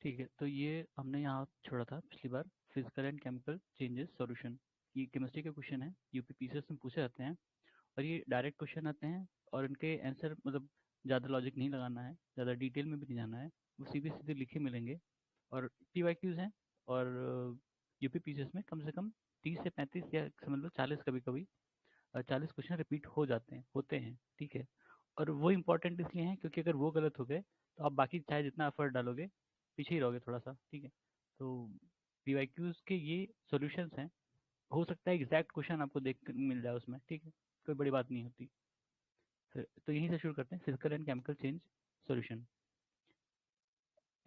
ठीक है, तो ये हमने यहाँ छोड़ा था पिछली बार, physical and chemical changes solution. ये केमिस्ट्री के क्वेश्चन है, यूपीपीसीएस में पूछे जाते हैं, और ये डायरेक्ट क्वेश्चन आते हैं, और इनके आंसर मतलब ज़्यादा लॉजिक नहीं लगाना है, ज़्यादा डिटेल में भी नहीं जाना है, वो सीधे सीधे लिखे मिलेंगे। और पीवाईक्यूज हैं, और यूपीपीसीएस में कम से कम 30 से 35 या समझ लो 40, कभी कभी 40 क्वेश्चन रिपीट हो जाते हैं, होते हैं। ठीक है, और वो इम्पोर्टेंट इसलिए हैं क्योंकि अगर वो गलत हो गए तो आप बाकी चाहे जितना एफर्ट डालोगे पीछे ही रहोगे थोड़ा सा। ठीक है, तो पीवाईक्यूज के ये सॉल्यूशंस हैं। हो सकता है एग्जैक्ट क्वेश्चन आपको देख कर मिल जाए उसमें, ठीक है, कोई बड़ी बात नहीं होती। फिर तो यहीं से शुरू करते हैं, physical and chemical change solution.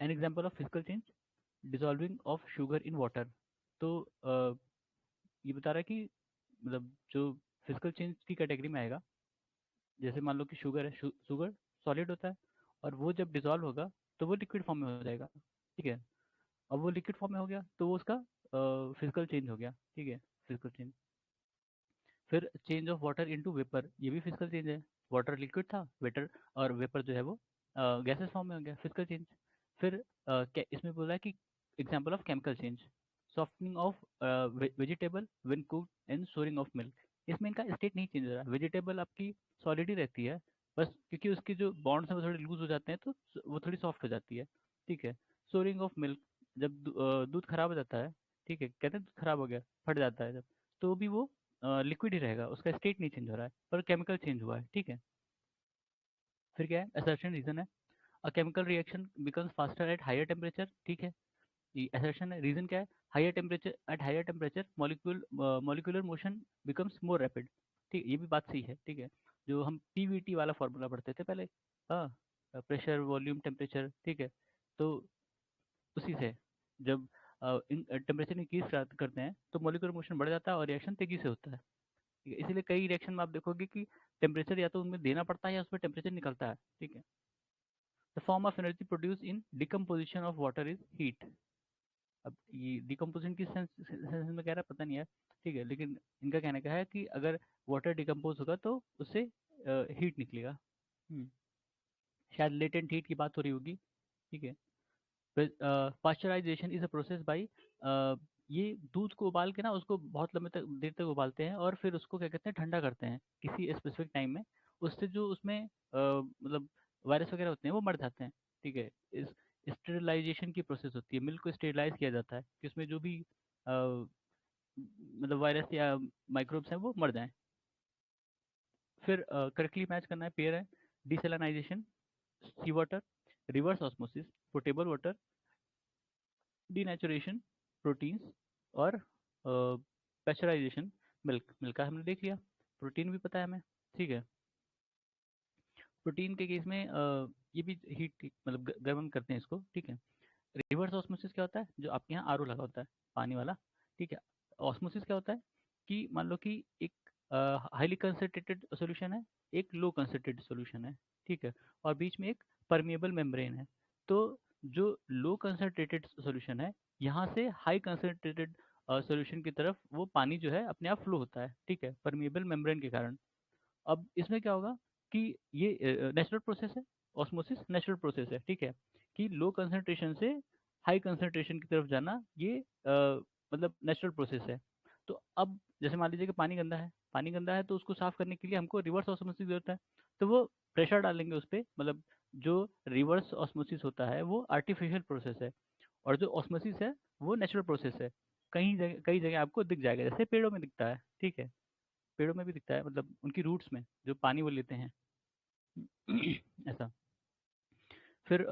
An example of physical change, dissolving of sugar in water. तो ये बता रहा है कि मतलब जो फिजिकल चेंज की कैटेगरी में आएगा, जैसे मान लो कि शुगर है, शुगर सॉलिड होता है, और वो जब डिसॉल्व होगा तो वो लिक्विड फॉर्म में हो जाएगा। ठीक है, अब वो लिक्विड फॉर्म में हो गया तो वो उसका फिजिकल चेंज हो गया। ठीक है, फिजिकल चेंज। फिर change of water into vapour, ये भी फिजिकल चेंज है। वाटर लिक्विड था, वेटर और वेपर जो है वो गैसेस फॉर्म में हो गया, फिजिकल चेंज। फिर इसमें बोला है कि example of chemical change, softening of vegetable when cooked and souring of milk. इसमें इनका स्टेट नहीं चेंज हो रहा, वेजिटेबल आपकी सॉलिड ही रहती है, बस क्योंकि उसके जो बॉन्ड्स हैं वो थोड़े लूज हो जाते हैं तो वो थोड़ी सॉफ्ट हो जाती है। ठीक है, सोरिंग ऑफ मिल्क, जब दूध खराब हो जाता है, ठीक है, कहते हैं दूध खराब हो गया, फट जाता है जब, तो भी वो लिक्विड ही रहेगा, उसका स्टेट नहीं चेंज हो रहा है, पर केमिकल चेंज हुआ है। ठीक है, फिर क्या है, असर्शन रीजन है, a chemical reaction becomes faster at higher temperature. ठीक है, ये असर्शन है, रीजन क्या है, higher temperature, at higher temperature molecular motion becomes more rapid. ठीक, ये भी बात सही है। ठीक है, जो हम पीवीटी वाला फॉर्मूला पढ़ते थे पहले, हाँ, प्रेशर वॉल्यूम टेम्परेचर, ठीक है, तो उसी से जब टेम्परेचर इंक्रीज करते हैं तो मॉलिक्यूलर मोशन बढ़ जाता है और रिएक्शन तेजी से होता है। ठीक है, इसीलिए कई रिएक्शन में आप देखोगे कि टेम्परेचर या तो उनमें देना पड़ता है या उसमें टेम्परेचर निकलता है। ठीक है, the form of energy produce in decomposition of water is heat. अब ये डिकम्पोजिशन किस सेंस में कह रहा है पता नहीं है, ठीक है, लेकिन इनका कहने का है कि अगर वाटर डिकम्पोज होगा तो उससे हीट निकलेगा। हम्म, शायद लेटेंट हीट की बात हो रही होगी। ठीक है, pasteurization is a process by, ये दूध को उबाल के ना उसको बहुत लंबे तक देर तक उबालते हैं और फिर उसको क्या कहते हैं ठंडा करते हैं किसी स्पेसिफिक टाइम में। उससे जो उसमें मतलब वायरस वगैरह होते हैं वो मर जाते हैं। ठीक है, इस स्टेरिलाइजेशन की प्रोसेस होती है, मिल्क को स्टेरिलाइज किया जाता है कि उसमें जो भी मतलब वायरस या माइक्रोब्स हैं वो मर जाएं। फिर करेक्टली मैच करना है, पेयर है, desalinisation sea water, reverse osmosis portable water, denaturation proteins, और पैस्चराइजेशन मिल्क। मिल्क का हमने देख लिया, प्रोटीन भी पता है हमें। ठीक है, प्रोटीन के केस में ये भी हीट मतलब गर्म करते हैं इसको। ठीक है, रिवर्स ऑस्मोसिस क्या होता है, जो आपके यहाँ आरओ लगा होता है पानी वाला। ठीक है, ऑस्मोसिस क्या होता है कि मान लो कि एक हाईली कंसनट्रेटेड सॉल्यूशन है, एक लो कंसनट्रेटेड सॉल्यूशन है। ठीक है, और बीच में एक परमिएबल मेम्ब्रेन है। तो जो लो कंसनट्रेटेड सॉल्यूशन है, यहाँ से हाई कंसनट्रेटेड सॉल्यूशन की तरफ वो पानी जो है अपने आप फ्लो होता है। ठीक है, परमिएबल मेम्ब्रेन के कारण। अब इसमें क्या होगा कि ये नेचुरल प्रोसेस है, ऑस्मोसिस नेचुरल प्रोसेस है। ठीक है, कि लो कंसंट्रेशन से हाई कंसंट्रेशन की तरफ जाना, ये मतलब नेचुरल प्रोसेस है। तो अब जैसे मान लीजिए कि पानी गंदा है, पानी गंदा है तो उसको साफ करने के लिए हमको रिवर्स ऑस्मोसिस की जरूरत है। तो वो प्रेशर डालेंगे उस पर, मतलब जो रिवर्स ऑस्मोसिस होता है वो आर्टिफिशियल प्रोसेस है, और जो ऑस्मोसिस है वो नेचुरल प्रोसेस है। कई जगह आपको दिख जाएगा, जैसे पेड़ों में दिखता है। ठीक है, पेड़ों में भी दिखता है, मतलब उनकी रूट्स में जो पानी वो लेते हैं। ऐसा। फिर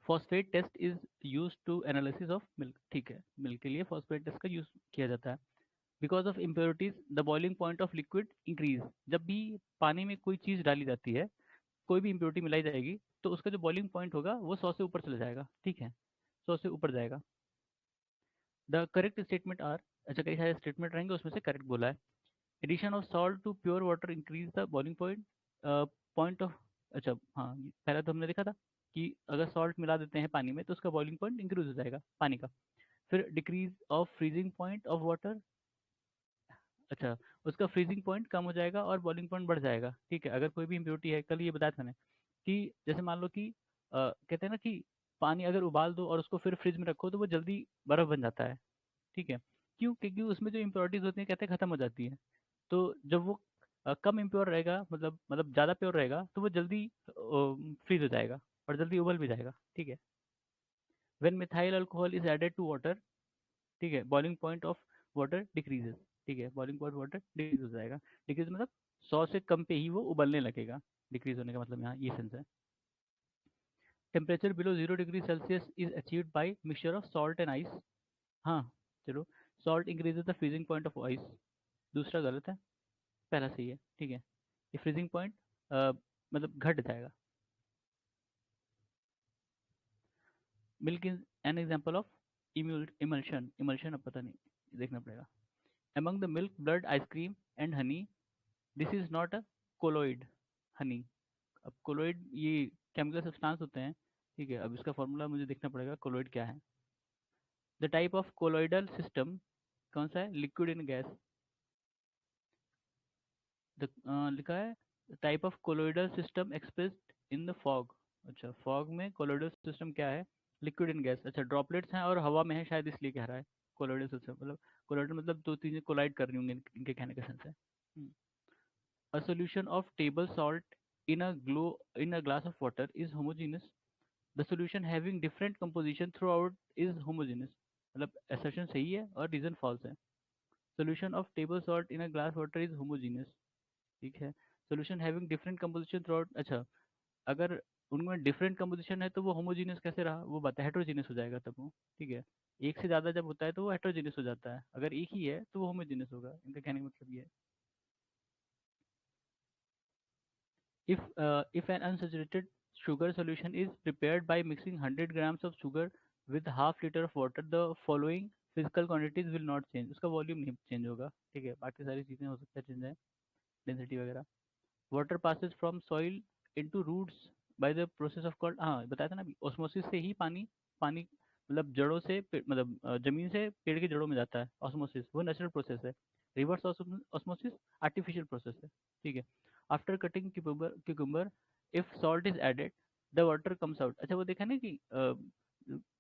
phosphate test is use to analysis of milk. ठीक है, मिल्क के लिए फॉस्फेट टेस्ट का यूज किया जाता है। Because of impurities the boiling point of liquid increase. जब भी पानी में कोई चीज़ डाली जाती है, कोई भी इम्प्योरिटी मिलाई जाएगी, तो उसका जो बॉइलिंग पॉइंट होगा वो 100 से ऊपर चला जाएगा। ठीक है, 100 से ऊपर जाएगा। द करेक्ट स्टेटमेंट आर, अच्छा कई सारे स्टेटमेंट रहेंगे, उसमें से करेक्ट बोला है, addition of salt to pure water increase the boiling point, point of, अच्छा हाँ, पहले तो हमने देखा था कि अगर सॉल्ट मिला देते हैं पानी में तो उसका बॉइलिंग पॉइंट इंक्रीज हो जाएगा पानी का। फिर decrease of freezing point of water, अच्छा उसका फ्रीजिंग पॉइंट कम हो जाएगा और बॉइलिंग पॉइंट बढ़ जाएगा। ठीक है, अगर कोई भी इम्प्योरिटी है, कल ये बताया था मैंने कि जैसे मान लो कि कहते हैं ना कि पानी अगर उबाल दो और उसको फिर फ्रिज में रखो तो वो जल्दी बर्फ़ बन जाता है, ठीक है। क्यों? क्योंकि उसमें जो इम्प्योरिटीज़ होती हैं कहते हैं ख़त्म हो जाती हैं। तो जब वो कम इम्प्योर रहेगा, मतलब ज़्यादा प्योर रहेगा तो वो जल्दी फ्रीज़ हो जाएगा और जल्दी उबल भी जाएगा, ठीक है। When methyl alcohol is added to water, ठीक है, boiling point of water decreases, ठीक है, बॉइलिंग पॉइंट वाटर डिक्रीज हो जाएगा। डिक्रीज मतलब 100 से कम पे ही वो उबलने लगेगा। डिक्रीज होने का मतलब यहाँ ये सेंस है। Temperature below 0 degree Celsius is achieved by mixture of salt and ice. हाँ, चलो, salt increases the freezing point of ice. दूसरा गलत है, पहला सही है, ठीक है। ये फ्रीजिंग पॉइंट मतलब घट जाएगा। Milk is an example of emulsion. Emulsion अब पता नहीं, देखना पड़ेगा। among the milk, blood, ice cream and honey, this is not a colloid honey। अब colloid ये केमिकल सब्सटेंस होते हैं, ठीक है। अब इसका फॉर्मूला मुझे देखना पड़ेगा colloid क्या है। The type of colloidal system कौन सा है? Liquid in gas. लिखा है type of colloidal system expressed in the fog. अच्छा, फॉग में कोलोइडल सिस्टम क्या है? Liquid in gas. अच्छा, ड्रॉपलेट्स हैं और हवा में है, शायद इसलिए कह रहा है कोलोइडल सिस्टम। मतलब कोलोइडल मतलब दो चीजें कोलाइड कर रही होंगी, इनके कहने का सेंस है। A solution of table salt in a glass of water is homogeneous. The solution having different composition throughout is homogeneous। मतलब assertion सही है और reason false है। Solution of table salt in a glass water is homogeneous, ठीक है। Solution having different composition throughout, अच्छा, अगर उनमें different composition है तो वो homogeneous कैसे रहा? वो बात है heterogeneous हो जाएगा तब वो, ठीक है। एक से ज़्यादा जब होता है तो वो heterogeneous हो जाता है, अगर एक ही है तो वो homogeneous होगा। इनका कहने का मतलब ये है। If an unsaturated sugar solution is prepared by mixing 100 grams of sugar with half liter of water, the following physical quantities will not change। उसका वॉल्यूम नहीं चेंज होगा, ठीक है। बाकी सारी चीज़ें हो सकता है चेंज है, डेंसिटी वगैरह। Water passes from soil into roots by the process of called, हाँ बताया था ना अभी, ऑस्मोसिस से ही पानी पानी मतलब जड़ों से मतलब जमीन से पेड़ की जड़ों में जाता है। ऑस्मोसिस वो नेचुरल प्रोसेस है। रिवर्स ऑस्मोसिस आर्टिफिशियल प्रोसेस है, ठीक है। After cutting cucumber, if salt is added the water comes out. अच्छा, वो देखा ना कि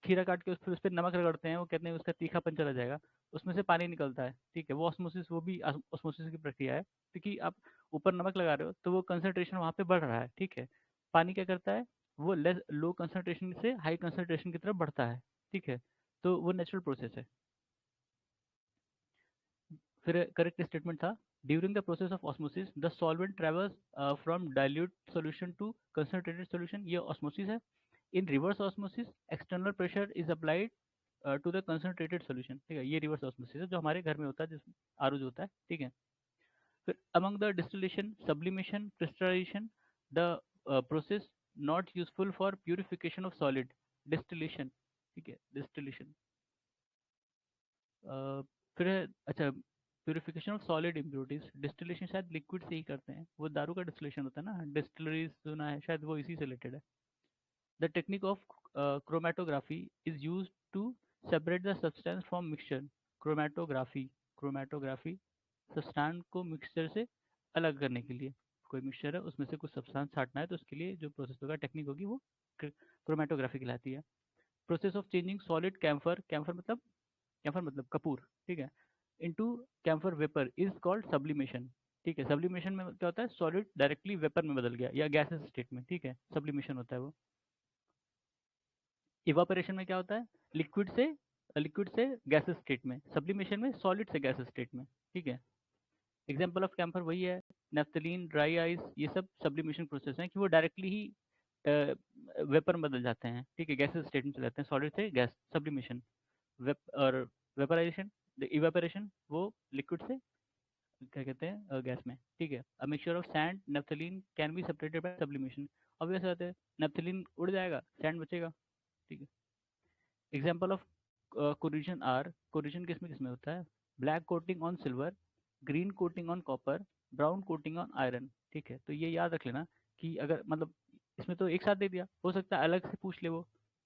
खीरा काट के उस पर नमक रगड़ते हैं, वो कहते हैं उसका तीखापन चला जाएगा, उसमें से पानी निकलता है, ठीक है। वो ऑस्मोसिस, वो भी ऑस्मोसिस की प्रक्रिया है, क्योंकि आप ऊपर नमक लगा रहे हो तो वो कंसंट्रेशन वहाँ पे बढ़ रहा है, ठीक है। पानी क्या करता है? वो लेस लो कंसंट्रेशन से हाई कंसंट्रेशन की तरफ बढ़ता है, ठीक है। तो वो नेचुरल प्रोसेस है। फिर करेक्ट स्टेटमेंट था, during the process of osmosis the solvent travels from dilute solution to concentrated solution. ये ऑस्मोसिस है। In reverse osmosis external pressure is applied to the concentrated solution, ठीक है। ये रिवर्स ऑस्मोसिस है जो हमारे घर में होता है, जिसमें आर जो होता है, ठीक है। फिर among the distillation, sublimation, crystallization, the process not useful for purification of solid, distillation, ठीक है, distillation। फिर है, अच्छा, purification of solid impurities, distillation शायद लिक्विड से ही करते हैं, वो दारू का डिस्टिलेशन होता है ना, डिस्टिलरीज सुना है, शायद वो इसी से रिलेटेड है। The technique of chromatography is use to separate the substance from mixture. Chromatography, chromatography substance को मिक्सचर से अलग करने के लिए, कोई मिक्सचर है उसमें से कुछ सब्सटेंस छांटना है तो उसके लिए जो प्रोसेस होगा, टेक्निक होगी, वो क्रोमेटोग्राफी कहलाती है। Process of changing solid camphor, camphor मतलब कपूर, ठीक है, into camphor vapour is called sublimation, ठीक है। सब्लिमेशन में क्या होता है? सॉलिड डायरेक्टली वेपर में बदल गया या गैसेस स्टेट में, ठीक है, सब्लिमेशन होता है वो। इवापोरेशन में क्या होता है? लिक्विड से गैसेस स्टेट में। सब्लिमेशन में सॉलिड से गैसेस स्टेट में, ठीक है। एग्जाम्पल ऑफ कैम्फर वही है, नेफ्थलीन, ड्राई आइस, ये सब सब्लिमेशन प्रोसेस हैं कि वो डायरेक्टली ही वेपर में बदल जाते हैं, ठीक है, गैसेस स्टेट में चले जाते हैं, सॉलिड से गैस, सब्लिमेशन। वेप और वेपराइजेशन, इवेपोरेशन वो लिक्विड से क्या कहते हैं गैस में, ठीक है। A mixture of sand naphthalene can be separated by sublimation. Obvious बात है, नेफ्थलीन उड़ जाएगा, सैंड बचेगा, ठीक है। Example of corrosion are, corrosion किसमें किसमें होता है? Black coating on silver, green coating on copper, brown coating on iron, ठीक है। तो ये याद रख लेना कि अगर मतलब इसमें तो एक साथ दे दिया, हो सकता है अलग से पूछ ले वो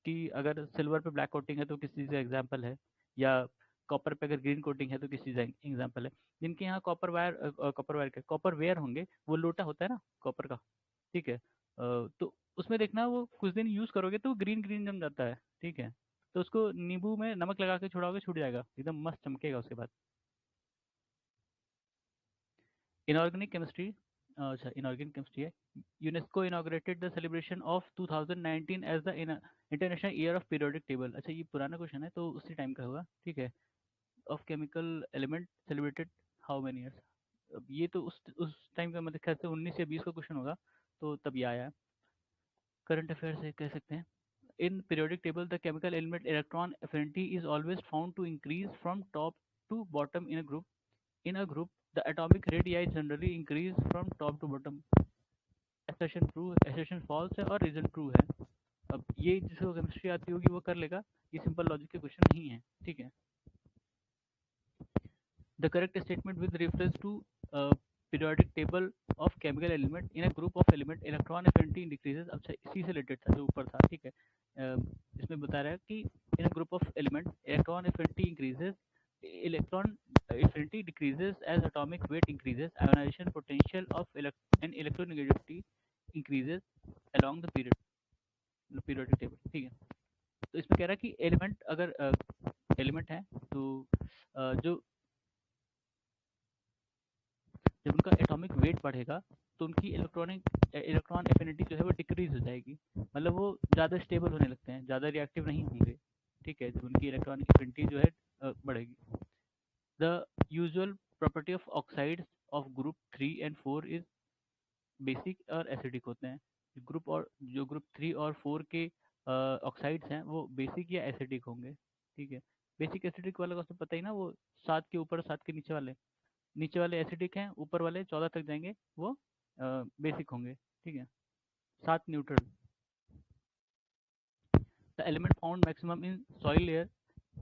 कि अगर सिल्वर पे ब्लैक कोटिंग है तो किस चीज़ का एग्जाम्पल है, या कॉपर पे अगर ग्रीन कोटिंग है तो किस चीज़ का एग्जाम्पल है। जिनके यहाँ कॉपर वायर के कॉपर वेयर होंगे, वो लोटा होता है ना कॉपर का, ठीक है। तो उसमें देखना वो कुछ दिन यूज़ करोगे तो ग्रीन ग्रीन जम जाता है, ठीक है। तो उसको नींबू में नमक लगा के छुड़ाओगे, छूट जाएगा, एकदम मस्त चमकेगा उसके बाद। इनऑर्गेनिक केमिस्ट्री, अच्छा इनऑर्गेनिक केमिस्ट्री है। UNESCO inaugurated the celebration of 2019 as the international year of periodic table. अच्छा ये पुराना क्वेश्चन है तो उसी टाइम का होगा, ठीक है। Of chemical element celebrated how many years. अब ये तो उस टाइम का मतलब ख्याल से 19 या 20 का क्वेश्चन होगा, तो तब ये आया है। करंट अफेयर से कह सकते हैं। In periodic table, the chemical element electron affinity is always found to increase from top to bottom in a group. In a group, the atomic radii generally increase from top to bottom. Assertion true, assertion false है और reason true है। अब ये जिसको chemistry आती होगी वो कर लेगा, ये सिंपल लॉजिक के क्वेश्चन नहीं है, ठीक है। The correct statement with reference to periodic table of chemical element in a group of element electron affinity decreases। अच्छा इसी से रिलेटेड था जो ऊपर था, ठीक है। इसमें बता रहा है कि in a group of element electron affinity increases, electron affinity decreases as atomic weight increases, ionization potential of and electronegativity increases along the periodic table, ठीक है। तो इसमें कह रहा है कि एलिमेंट अगर एलिमेंट है तो जो जब उनका एटॉमिक वेट बढ़ेगा तो उनकी इलेक्ट्रॉन एफिनिटी जो है वो डिक्रीज हो जाएगी, मतलब वो ज़्यादा स्टेबल होने लगते हैं, ज़्यादा रिएक्टिव नहीं होंगे, ठीक है, जब उनकी इलेक्ट्रॉन एफिनिटी जो है बढ़ेगी। The usual property of oxides of group 3 and 4 is basic और एसिडिक होते हैं। ग्रुप और जो ग्रुप 3 और 4 के ऑक्साइड्स हैं वो बेसिक या एसिडिक होंगे, ठीक है। बेसिक एसिडिक वाला का तो पता ही ना, वो 7 के ऊपर 7 के नीचे वाले एसिडिक हैं, ऊपर वाले 14 तक जाएंगे वो बेसिक होंगे, ठीक है। 7 neutral. The element found maximum in soil layer,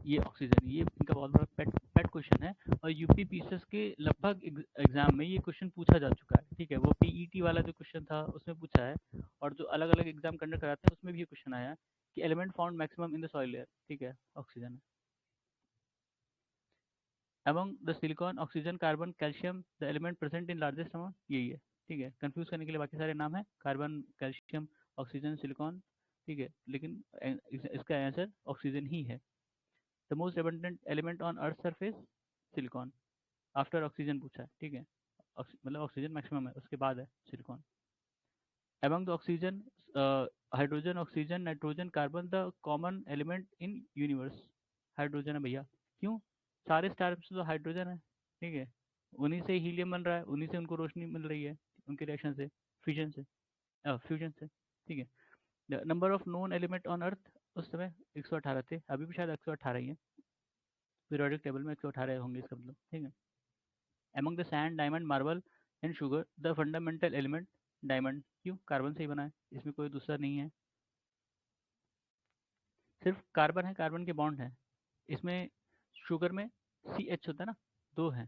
ये ऑक्सीजन, ये इनका बहुत बड़ा पेट पेट क्वेश्चन है। और यूपी पीसीएस के लगभग एग्जाम में ये क्वेश्चन पूछा जा चुका है, ठीक है। वो पीईटी वाला जो क्वेश्चन था उसमें पूछा है, और जो अलग अलग एग्जाम कंडक्ट कराते हैं उसमें भी ये क्वेश्चन आया है कि element found maximum in the soil layer, ठीक है, ऑक्सीजन है। among the silicon oxygen carbon calcium the element present in largest amount, यही है, ठीक है। कंफ्यूज करने के लिए बाकी सारे नाम है, कार्बन, कैल्शियम, ऑक्सीजन, सिलिकॉन, ठीक है, लेकिन इसका आंसर ऑक्सीजन ही है। The most abundant element on earth surface, silicon, after oxygen पूछा है, ठीक है। मतलब ऑक्सीजन मैक्सिमम है, उसके बाद है silicon. among the oxygen, hydrogen, oxygen, nitrogen, carbon the common element in universe, hydrogen है भैया। क्यों? सारे स्टार में तो हाइड्रोजन है, ठीक है। उन्हीं से हीलियम बन रहा है, उन्हीं से उनको रोशनी मिल रही है, उनके रिएक्शन से, फ्यूजन से, फ्यूजन से, ठीक है। Number of known element on earth उस समय 118 थे, अभी भी शायद 118 ही है, पीरियोडिक टेबल में 118 होंगे इसका मतलब, ठीक है। among the sand, diamond, marble and sugar the fundamental element diamond, क्यों? कार्बन से ही बना है, इसमें कोई दूसरा नहीं है, सिर्फ कार्बन है, कार्बन के बॉन्ड है इसमें। शुगर में सी एच होता है ना, दो हैं,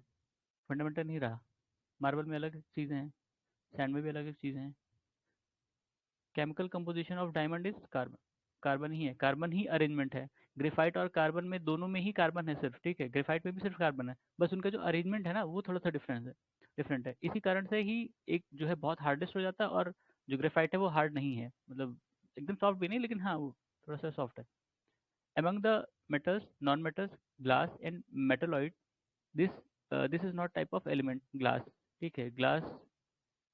फंडामेंटल नहीं रहा। मार्बल में अलग चीज़ें हैं, सैंड में भी अलग अलग चीज़ें हैं। Chemical composition of diamond is carbon, carbon ही है, कार्बन ही अरेंजमेंट है। ग्रेफाइट और कार्बन में दोनों में ही कार्बन है सिर्फ, ठीक है, ग्रेफाइट में भी सिर्फ कार्बन है, बस उनका जो अरेंजमेंट है ना वो थोड़ा सा डिफरेंट है। इसी कारण से ही एक जो है बहुत हार्डेस्ट हो जाता है, और जो ग्रेफाइट है वो हार्ड नहीं है, मतलब एकदम सॉफ्ट भी नहीं, लेकिन हाँ वो थोड़ा सा सॉफ्ट है। among the metals, non-metals, glass and metalloid, this this is not type of element, glass, ठीक है। Glass,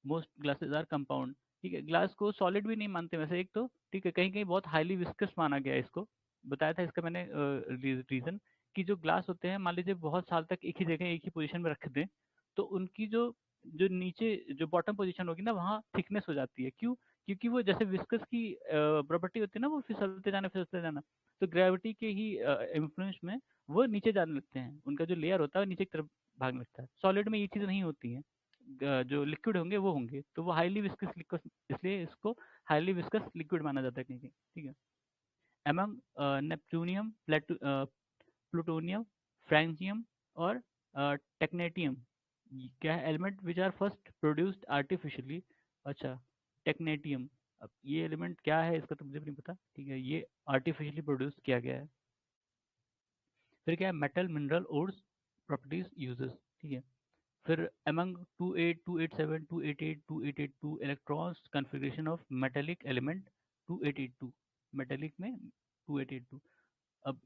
most glasses are compound, ठीक है। ग्लास को सॉलिड भी नहीं मानते वैसे, एक तो ठीक है, कहीं कहीं बहुत हाईली विस्कस माना गया है इसको, बताया था इसका मैंने रीजन, कि जो ग्लास होते हैं मान लीजिए बहुत साल तक एक ही जगह एक ही पोजीशन में रख दें, तो उनकी जो जो नीचे जो बॉटम पोजीशन होगी ना वहाँ थिकनेस हो जाती है, क्यों? क्योंकि वो जैसे विस्कस की प्रॉपर्टी होती है ना, वो फिसलते जाना, तो ग्रेविटी के ही इन्फ्लुएंस में वो नीचे जाने लगते हैं, उनका जो लेयर होता है वो नीचे की तरफ भागने लगता है। सॉलिड में ये चीज़ नहीं होती है, जो लिक्विड होंगे वो होंगे, तो वो हाईली विस्कस लिक्विड, इसलिए इसको हाईली विस्कस लिक्विड माना जाता है कहीं कहीं, ठीक है। एमंग नेपच्यूनियम, प्लूटोनियम, फ्रैंजियम और टेक्नेटियम, क्या है? Element which are first produced artificially. अच्छा, टेक्नेटियम, अब ये एलिमेंट क्या है इसका तो मुझे भी नहीं पता, ठीक है, ये आर्टिफिशियली प्रोड्यूस किया गया है। फिर क्या है? Metal, mineral, ores, properties, uses, ठीक है। फिर among 28, 287, 288, 2882 electrons configuration of metallic element 2882, metallic में 2882। अब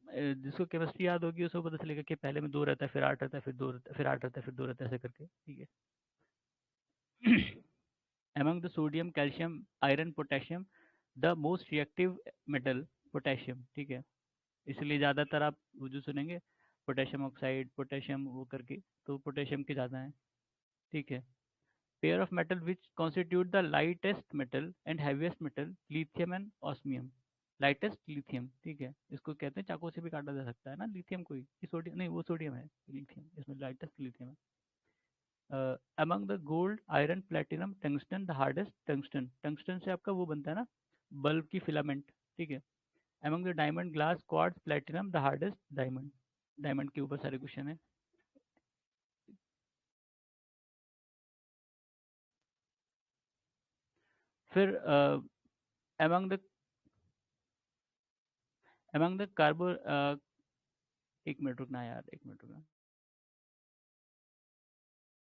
जिसको केमिस्ट्री याद होगी उसको पता चलेगा कि पहले में 2 रहता है, फिर 8 रहता है, फिर 2 रहता है, फिर 8 रहता है, फिर 2 रहता है, ऐसे करके, ठीक है। among the sodium, calcium, iron, potassium, the most reactive metal potassium, ठीक है। इसलिए ज़्यादातर आप वो जो सुनेंगे पोटेशियम ऑक्साइड, पोटेशियम वो करके, तो पोटेशियम के ज़्यादा हैं, ठीक है। Pair of metal which constitute the lightest metal and heaviest metal, lithium and osmium. Lightest lithium, ठीक है, इसको कहते हैं चाकू से भी काटा जा सकता है ना लिथियम कोई, कि सोडियम नहीं, वो सोडियम है, लिथियम इसमें लाइटेस्ट लिथियम है। Among the gold, iron, platinum, tungsten, the hardest tungsten, tungsten से आपका वो बनता है ना, बल्ब की फिलामेंट, ठीक है। Among the diamond, glass, quartz, platinum, the hardest diamond. Diamond के ऊपर सारे क्वेश्चन है। फिर अमंग द अमंग द कार्बो, एक मिनट रुकना यार, एक मिनट रुकना।